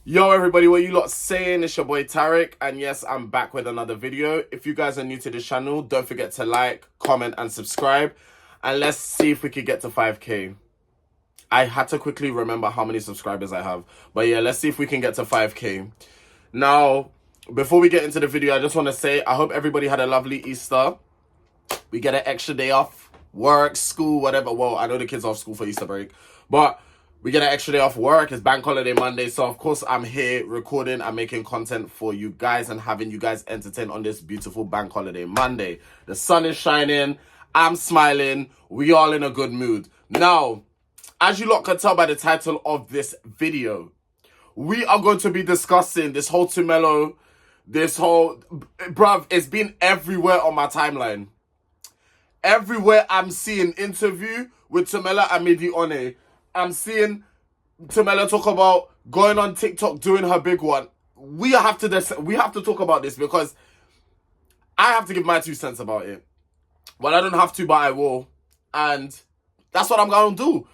Yo everybody, what you lot saying? It's your boy Tarek, and yes, I'm back with another video. If you guys are new to this channel, don't forget to like, comment, and subscribe. And let's see if we could get to 5k. I had to quickly remember how many subscribers I have. But yeah, let's see if we can get to 5k. Now, before we get into the video, I just want to say, I hope everybody had a lovely Easter. We get an extra day off work, school, whatever. Well, I know the kids are off school for Easter break, but we get an extra day off work. It's bank holiday Monday, so of course I'm here recording and making content for you guys and having you guys entertain on this beautiful bank holiday Monday. The sun is shining, I'm smiling, we all in a good mood. Now, as you lot can tell by the title of this video, we are going to be discussing this whole Tumelo, bruv, it's been everywhere on my timeline. Everywhere I'm seeing interview with Tumelo and Midione. I'm seeing Tumelo talk about going on TikTok, doing her big one. We have to talk about this because I have to give my 2 cents about it. Well, I don't have to, but I will, and that's what I'm gonna do.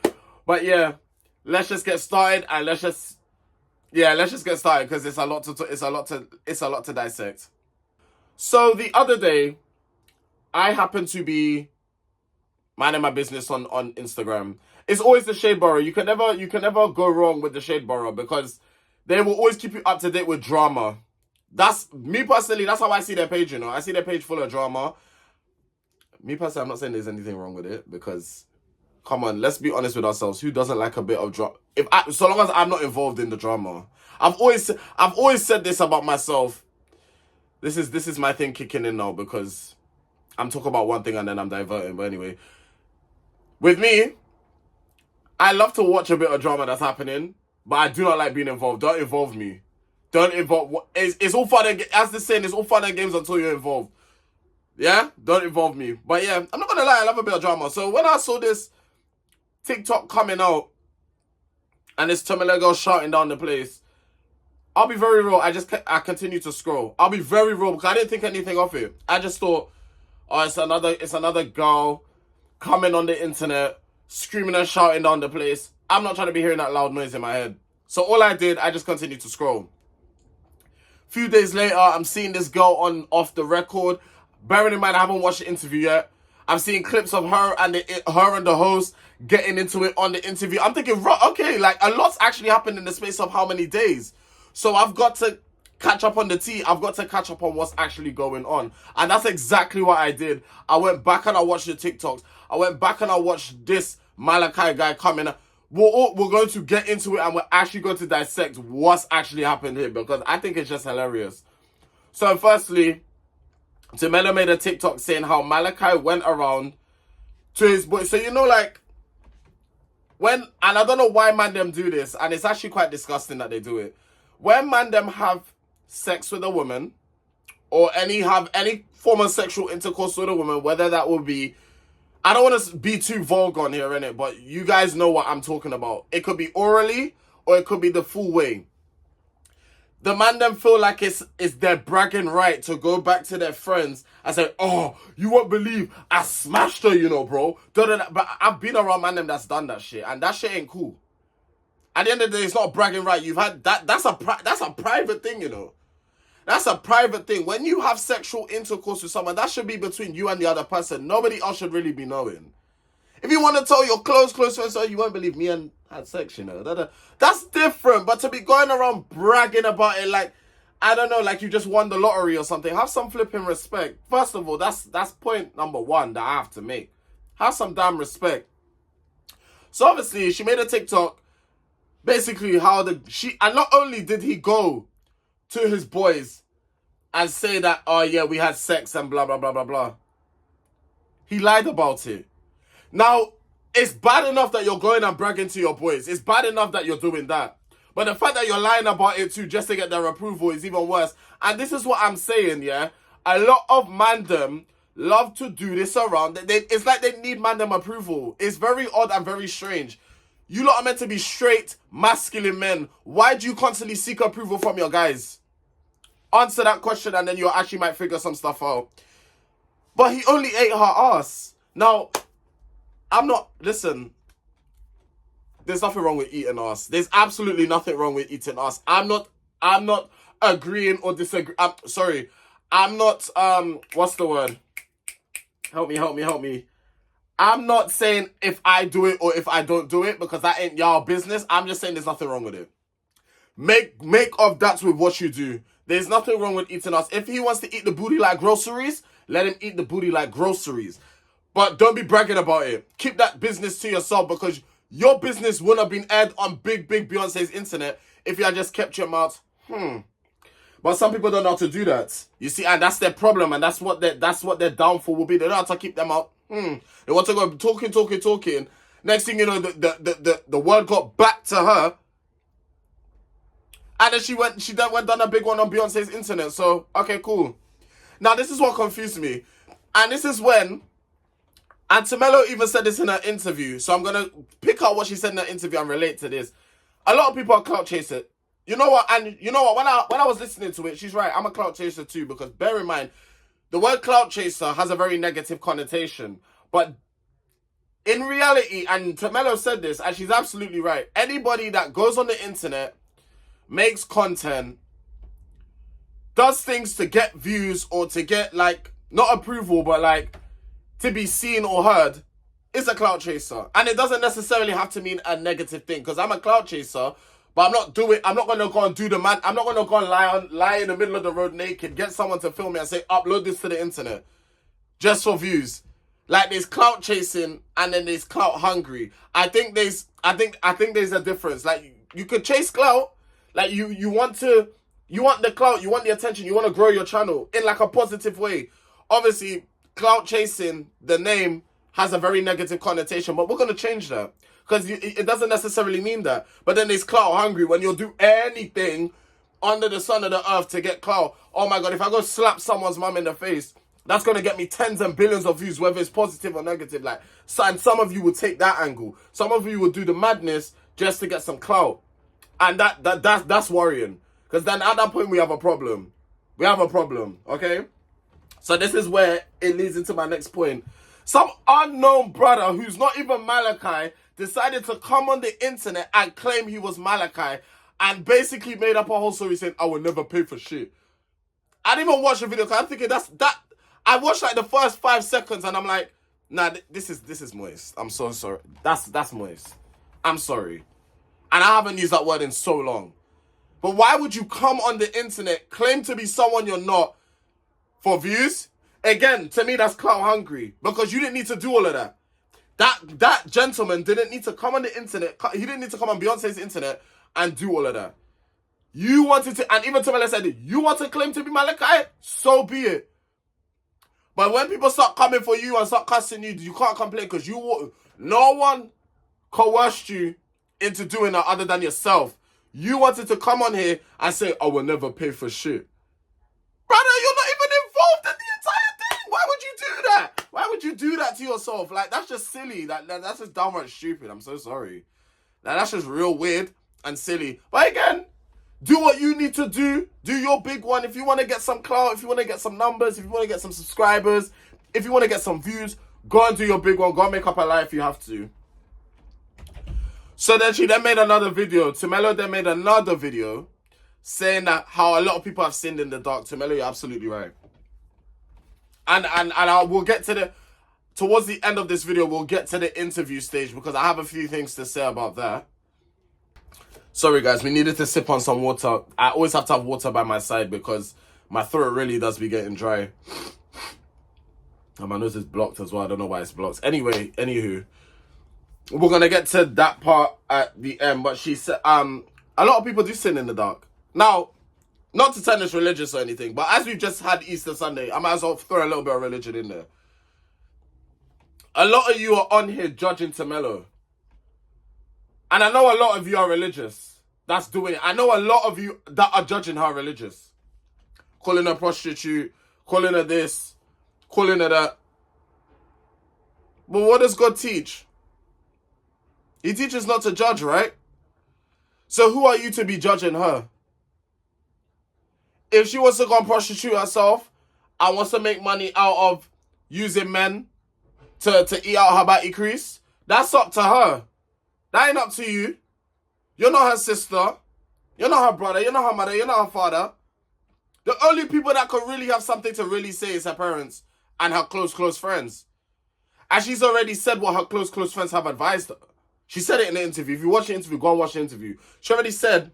But yeah, let's just get started, and let's just get started because it's a lot to dissect. So the other day, I happened to be minding my business on Instagram. It's always the shade borrow. You can never go wrong with the shade borrow because they will always keep you up to date with drama. That's me personally. That's how I see their page. I see their page full of drama. Me personally, I'm not saying there's anything wrong with it because, come on, let's be honest with ourselves. Who doesn't like a bit of drama? So long as I'm not involved in the drama. I've always said this about myself. This is my thing kicking in now because I'm talking about one thing and then I'm diverting. But anyway, with me, I love to watch a bit of drama that's happening, but I do not like being involved. Don't involve me. Don't involve. It's all fun and, as the saying, it's all fun and games until you're involved. Yeah? Don't involve me. But yeah, I'm not going to lie, I love a bit of drama. So when I saw this TikTok coming out and this Tumelo girl shouting down the place, I'll be very real. I continue to scroll. I'll be very real because I didn't think anything of it. I just thought, oh, it's another girl coming on the internet, screaming and shouting down the place. I'm not trying to be hearing that loud noise in my head. So all I did, I just continued to scroll. Few days later, I'm seeing this girl on Off the Record. Bearing in mind, I haven't watched the interview yet. I'm seeing clips of her and the host getting into it on the interview. I'm thinking, okay, like a lot's actually happened in the space of how many days? So I've got to catch up on the tea. I've got to catch up on what's actually going on. And that's exactly what I did. I went back and I watched the TikToks. I went back and I watched this Malachi guy coming. We're going to get into it and we're actually going to dissect what's actually happened here because I think it's just hilarious. So firstly, Tumelo made a TikTok saying how Malachi went around to his boy. So like, and I don't know why man them do this, and it's actually quite disgusting that they do it. When man them have sex with a woman or have any form of sexual intercourse with a woman, whether that will be, I don't want to be too vulgar on here, innit? But you guys know what I'm talking about. It could be orally or it could be the full way. The man them feel like it's their bragging right to go back to their friends and say, oh, you won't believe I smashed her, bro. But I've been around man them that's done that shit, and that shit ain't cool. At the end of the day, it's not bragging right. You've had that. That's a private thing, That's a private thing. When you have sexual intercourse with someone, that should be between you and the other person. Nobody else should really be knowing. If you want to tell your close friends, oh, you won't believe me and had sex, That's different. But to be going around bragging about it like, I don't know, like you just won the lottery or something, have some flipping respect. First of all, that's point number 1 that I have to make. Have some damn respect. So obviously, she made a TikTok. Basically, and not only did he go to his boys and say that, oh yeah, we had sex and blah, blah, blah, blah, blah. He lied about it. Now, it's bad enough that you're going and bragging to your boys. It's bad enough that you're doing that. But the fact that you're lying about it too, just to get their approval, is even worse. And this is what I'm saying, yeah? A lot of mandem love to do this around. It's like they need mandem approval. It's very odd and very strange. You lot are meant to be straight, masculine men. Why do you constantly seek approval from your guys? Answer that question and then you actually might figure some stuff out. But he only ate her ass. Now, listen. there's nothing wrong with eating ass. There's absolutely nothing wrong with eating ass. I'm not agreeing or disagreeing. I'm not, what's the word? Help me. I'm not saying if I do it or if I don't do it, because that ain't y'all business. I'm just saying there's nothing wrong with it. Make of that with what you do. There's nothing wrong with eating ass. If he wants to eat the booty like groceries, let him eat the booty like groceries. But don't be bragging about it. Keep that business to yourself, because your business wouldn't have been aired on big Beyonce's internet if you had just kept your mouth. But some people don't know how to do that. You see, and that's their problem, and that's what their downfall will be. They don't know how to keep them out. They want to go talking. Next thing you know, the word got back to her. And then she done a big one on Beyonce's internet. So, okay, cool. Now, this is what confused me. And this is when, and Tumelo even said this in her interview, so I'm going to pick out what she said in her interview and relate to this. A lot of people are clout chasers. You know what? And you know what? When I was listening to it, she's right. I'm a clout chaser too, because bear in mind, the word clout chaser has a very negative connotation. But in reality, and Tumelo said this, and she's absolutely right, anybody that goes on the internet, makes content, does things to get views or to get, like, not approval, but, like, to be seen or heard, is a clout chaser. And it doesn't necessarily have to mean a negative thing, because I'm a clout chaser, but I'm not going to go and do the man. I'm not going to go and lie in the middle of the road naked, get someone to film me and say, upload this to the internet, just for views. Like, there's clout chasing and then there's clout hungry. I think there's a difference. Like, you could chase clout. Like, you want the clout, you want the attention, you want to grow your channel in, like, a positive way. Obviously, clout chasing, the name, has a very negative connotation, but we're going to change that. Because it doesn't necessarily mean that. But then there's clout hungry, when you'll do anything under the sun of the earth to get clout. Oh my God, if I go slap someone's mum in the face, that's going to get me tens and billions of views, whether it's positive or negative. Like, and some of you will take that angle. Some of you will do the madness just to get some clout. And that's worrying. Because then at that point, we have a problem. Okay? So this is where it leads into my next point. Some unknown brother who's not even Malachi decided to come on the internet and claim he was Malachi and basically made up a whole story saying, I will never pay for shit. I didn't even watch the video because I'm thinking I watched like the first 5 seconds and I'm like, nah, this is moist. I'm so sorry. That's moist. I'm sorry. And I haven't used that word in so long. But why would you come on the internet, claim to be someone you're not, for views? Again, to me, that's clout hungry. Because you didn't need to do all of that. That gentleman didn't need to come on the internet. He didn't need to come on Beyonce's internet and do all of that. You wanted to, and even Tumelo said, you want to claim to be Malachi? So be it. But when people start coming for you and start cussing you, you can't complain because no one coerced you into doing that other than yourself. You wanted to come on here and say, I will never pay for shit. Brother, you're not even involved in the entire thing. Why would you do that? Why would you do that to yourself? Like, that's just silly. That's just downright stupid. I'm so sorry. That's just real weird and silly. But again, do what you need to do. Do your big one. If you want to get some clout, if you want to get some numbers, if you want to get some subscribers, if you want to get some views, go and do your big one. Go and make up a lie if you have to. So then she made another video. Tumelo then made another video saying that how a lot of people have sinned in the dark. Tumelo, you're absolutely right. And I will get to towards the end of this video, we'll get to the interview stage because I have a few things to say about that. Sorry guys, we needed to sip on some water. I always have to have water by my side because my throat really does be getting dry. And my nose is blocked as well. I don't know why it's blocked. Anyway, anywho. We're going to get to that part at the end. But she said, a lot of people do sin in the dark. Now, not to turn this religious or anything, but as we've just had Easter Sunday, I might as well throw a little bit of religion in there. A lot of you are on here judging Tumelo. And I know a lot of you are religious. That's doing it. I know a lot of you that are judging her religious. Calling her prostitute, calling her this, calling her that. But what does God teach? He teaches not to judge, right? So who are you to be judging her? If she wants to go and prostitute herself and wants to make money out of using men to eat out her body crease, that's up to her. That ain't up to you. You're not her sister. You're not her brother. You're not her mother. You're not her father. The only people that could really have something to really say is her parents and her close friends. And she's already said what her close friends have advised her. She said it in the interview. If you watch the interview, go and watch the interview. She already said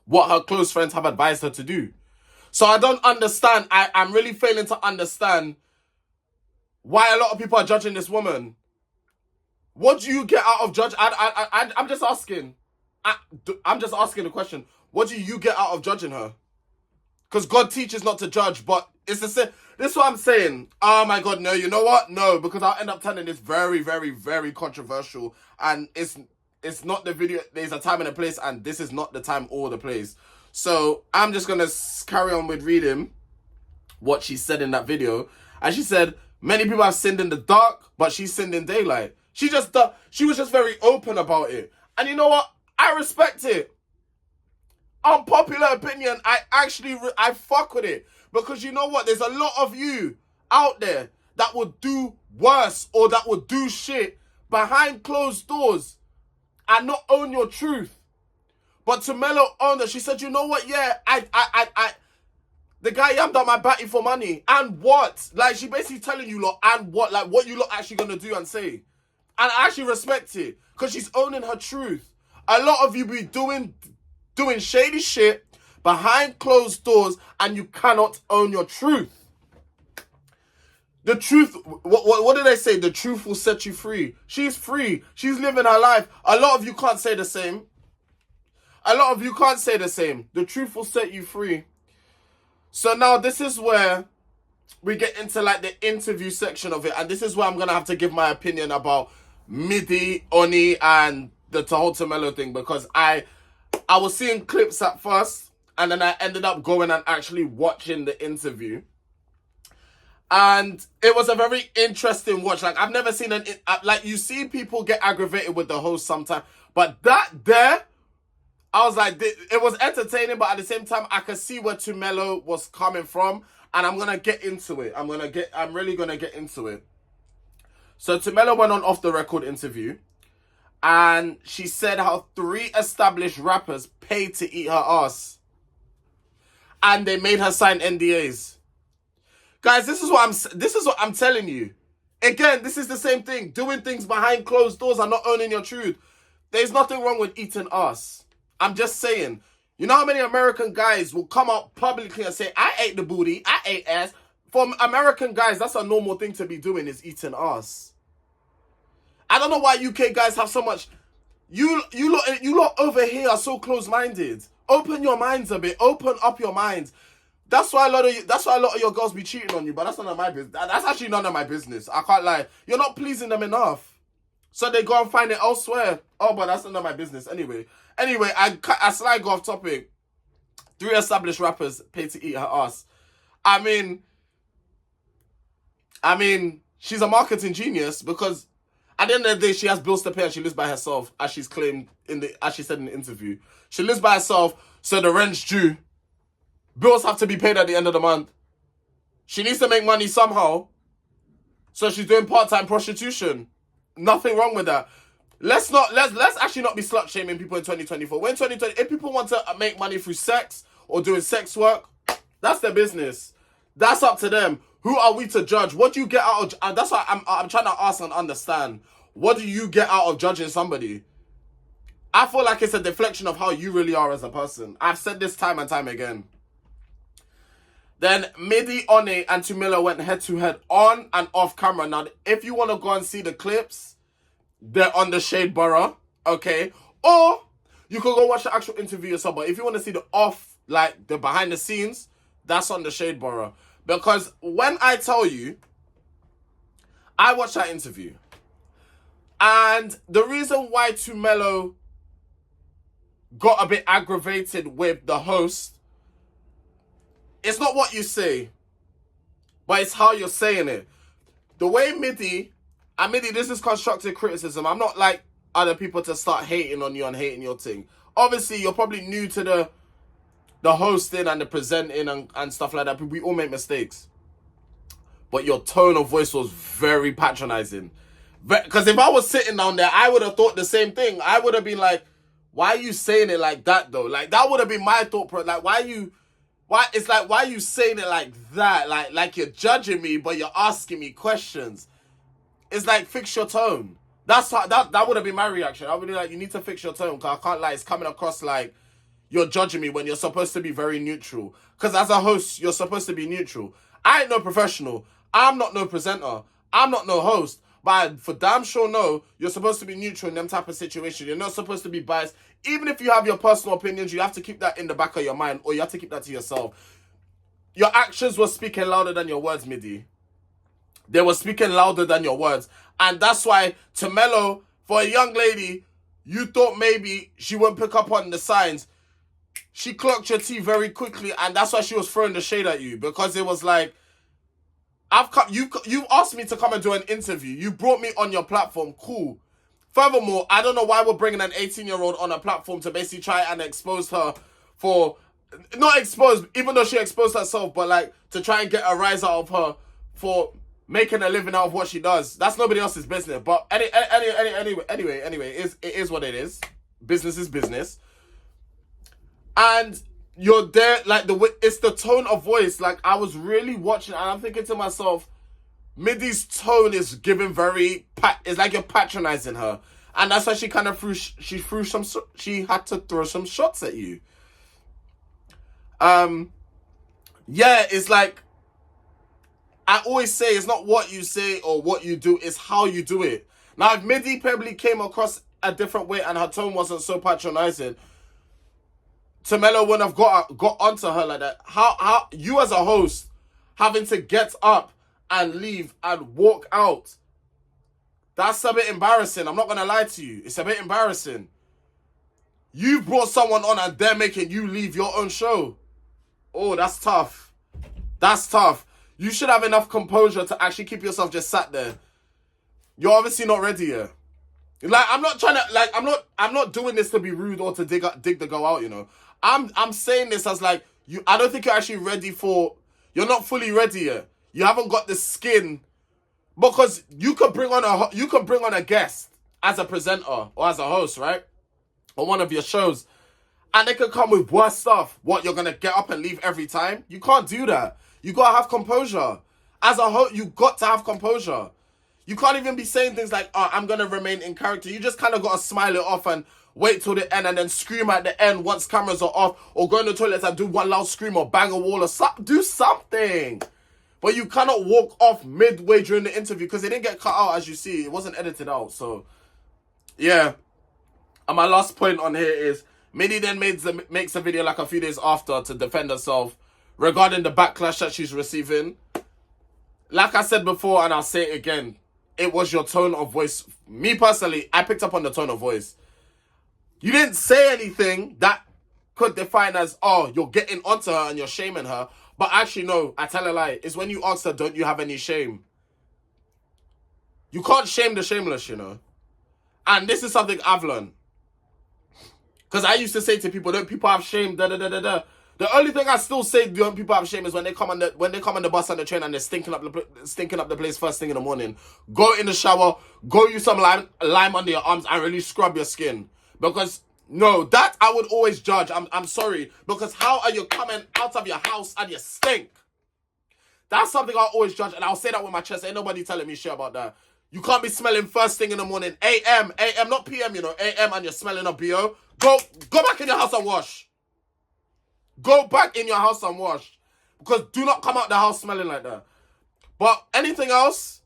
what her close friends have advised her to do. So I don't understand. I'm really failing to understand why a lot of people are judging this woman. What do you get out of judge? I'm just asking. I'm just asking the question. What do you get out of judging her? Because God teaches not to judge, but it's the same. This is what I'm saying. Oh my God, no. You know what? No, because I'll end up turning this very, very, very controversial. And it's not the video. There's a time and a place, and this is not the time or the place. So I'm just going to carry on with reading what she said in that video. And she said, many people have sinned in the dark, but she sinned in daylight. She was just very open about it. And you know what? I respect it. Unpopular opinion, I fuck with it. Because you know what? There's a lot of you out there that would do worse or that would do shit behind closed doors and not own your truth. But Tumelo owned it. She said, you know what? Yeah, the guy yammed out my batty for money. And what? Like, she basically telling you lot, and what? Like, what you lot actually gonna do and say. And I actually respect it. Because she's owning her truth. A lot of you be doing shady shit behind closed doors and you cannot own your truth. The truth, what did they say? The truth will set you free. She's free. She's living her life. A lot of you can't say the same. The truth will set you free. So now this is where we get into like the interview section of it. And this is where I'm going to have to give my opinion about Midi, Oni, and the whole Tumelo thing. Because I was seeing clips at first. And then I ended up going and actually watching the interview. And it was a very interesting watch. Like, I've never seen like, you see people get aggravated with the host sometimes. But that there, I was like, it was entertaining, but at the same time, I could see where Tumelo was coming from. And I'm going to get into it. I'm really going to get into it. So Tumelo went on off the record interview. And she said how 3 established rappers paid to eat her ass. And they made her sign NDAs. Guys, this is what I'm telling you. Again, this is the same thing. Doing things behind closed doors and not owning your truth. There's nothing wrong with eating ass. I'm just saying. You know how many American guys will come out publicly and say, I ate the booty, I ate ass. For American guys, that's a normal thing to be doing, is eating ass. I don't know why UK guys have so much. You lot over here are so close-minded. Open your minds a bit. Open up your minds. That's why a lot of your girls be cheating on you, but that's none of my business. That's actually none of my business. I can't lie. You're not pleasing them enough. So they go and find it elsewhere. Oh, but that's none of my business. Anyway, I slightly go off topic. 3 established rappers pay to eat her ass. I mean, she's a marketing genius because at the end of the day, she has bills to pay and she lives by herself, as she's claimed as she said in the interview. She lives by herself, so the rent's due. Bills have to be paid at the end of the month. She needs to make money somehow. So she's doing part-time prostitution. Nothing wrong with that. Let's actually not be slut shaming people in 2024. When 2020, if people want to make money through sex or doing sex work, that's their business. That's up to them. Who are we to judge? What do you get out of? That's why I'm trying to ask and understand. What do you get out of judging somebody? I feel like it's a deflection of how you really are as a person. I've said this time and time again. Then Midi, One, and Tumelo went head-to-head on and off camera. Now, if you want to go and see the clips, they're on the Shade Borough, okay? Or you could go watch the actual interview yourself. But if you want to see the off, like the behind the scenes, that's on the Shade Borough. Because when I tell you, I watched that interview. And the reason why Tumelo got a bit aggravated with the host, it's not what you say, but it's how you're saying it. The way Midi, this is constructive criticism. I'm not like other people to start hating on you and hating your thing. Obviously, you're probably new to the hosting and the presenting and stuff like that. We all make mistakes. But your tone of voice was very patronizing. Because if I was sitting down there, I would have thought the same thing. I would have been like, why are you saying it like that though? Like that would have been my thought. Like why are you saying it like that? Like you're judging me, but you're asking me questions. It's like, fix your tone. That would have been my reaction. I would be like, you need to fix your tone, because I can't lie, it's coming across like you're judging me when you're supposed to be very neutral. Because as a host, you're supposed to be neutral. I ain't no professional. I'm not no presenter. I'm not no host. But I for damn sure know you're supposed to be neutral in them type of situations. You're not supposed to be biased. Even if you have your personal opinions, you have to keep that in the back of your mind, or you have to keep that to yourself. Your actions were speaking louder than your words, Midi. They were speaking louder than your words. And that's why Tumelo, for a young lady, you thought maybe she wouldn't pick up on the signs. She clocked your tea very quickly, and that's why she was throwing the shade at you. Because it was like, you asked me to come and do an interview. You brought me on your platform. Cool. Furthermore, I don't know why we're bringing an 18-year-old on a platform to basically try and expose her for... Not exposed, even though she exposed herself, but like to try and get a rise out of her for making a living out of what she does. That's nobody else's business. But anyway, it is what it is. Business is business. And you're there, like it's the tone of voice. Like I was really watching, and I'm thinking to myself, Midi's tone is giving it's like you're patronizing her, and that's why she kind of she had to throw some shots at you. Yeah, it's like I always say, it's not what you say or what you do, it's how you do it. Now, if Midi probably came across a different way and her tone wasn't so patronizing, Tumelo wouldn't have got onto her like that. How you as a host having to get up and leave and walk out, that's a bit embarrassing. I'm not gonna lie to you. It's a bit embarrassing. You've brought someone on and they're making you leave your own show. Oh, that's tough. That's tough. You should have enough composure to actually keep yourself just sat there. You're obviously not ready yet. Like, I'm not trying to, like, I'm not doing this to be rude or to dig the go out, you know. I'm saying this as like, I don't think you're actually ready you're not fully ready yet. You haven't got the skin, because you could bring on a guest as a presenter or as a host, right? Or one of your shows, and they could come with worse stuff. What, you're gonna get up and leave every time? You can't do that. You gotta have composure. As a host, you got to have composure. You can't even be saying things like, oh, I'm gonna remain in character. You just kind of gotta smile it off and wait till the end and then scream at the end once cameras are off, or go in the toilets and do one loud scream or bang a wall or do something. But you cannot walk off midway during the interview, because it didn't get cut out, as you see. It wasn't edited out, so yeah. And my last point on here is, Midi then makes a video like a few days after to defend herself regarding the backlash that she's receiving. Like I said before, and I'll say it again, it was your tone of voice. Me personally, I picked up on the tone of voice. You didn't say anything that could define as, oh, you're getting onto her and you're shaming her. But actually, no, I tell a lie. It's when you ask her, don't you have any shame? You can't shame the shameless, you know. And this is something I've learned. Because I used to say to people, don't people have shame, da-da-da-da-da. The only thing I still say don't people have shame is when they come on the bus and the train and they're stinking up the place first thing in the morning. Go in the shower, go use some lime under your arms and really scrub your skin. Because no, that I would always judge. I'm sorry. Because how are you coming out of your house and you stink? That's something I always judge, and I'll say that with my chest. Ain't nobody telling me shit about that. You can't be smelling first thing in the morning. AM, not PM, you know. AM, and you're smelling a BO. Go back in your house and wash. Go back in your house and wash. Because do not come out the house smelling like that. But anything else,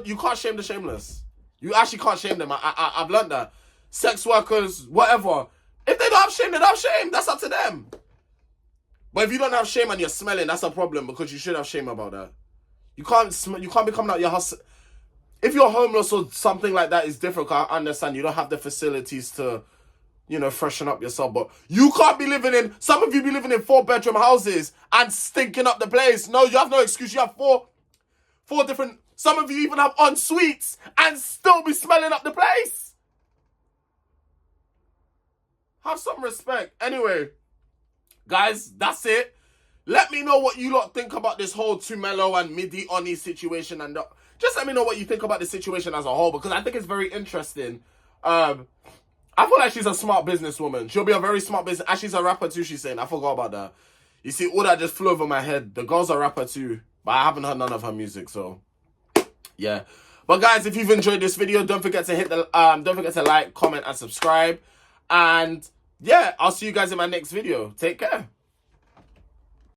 you can't shame the shameless. You actually can't shame them. I've learned that. Sex workers, whatever. If they don't have shame, they don't have shame. That's up to them. But if you don't have shame and you're smelling, that's a problem, because you should have shame about that. You can't be coming out your house. If you're homeless or something like that, it's different. I understand you don't have the facilities to, you know, freshen up yourself. But you can't be some of you be living in 4-bedroom houses and stinking up the place. No, you have no excuse. You have four different, some of you even have en suites and still be smelling up the place. Have some respect. Anyway, guys, that's it. Let me know what you lot think about this whole Tumelo and Midi Oni situation. And just let me know what you think about the situation as a whole, because I think it's very interesting. I feel like she's a smart businesswoman. She'll be a very smart business. And she's a rapper too, she's saying. I forgot about that. You see, all that just flew over my head. The girl's a rapper too, but I haven't heard none of her music, so yeah. But guys, if you've enjoyed this video, don't forget to hit the don't forget to like, comment, and subscribe. And yeah, I'll see you guys in my next video. Take care.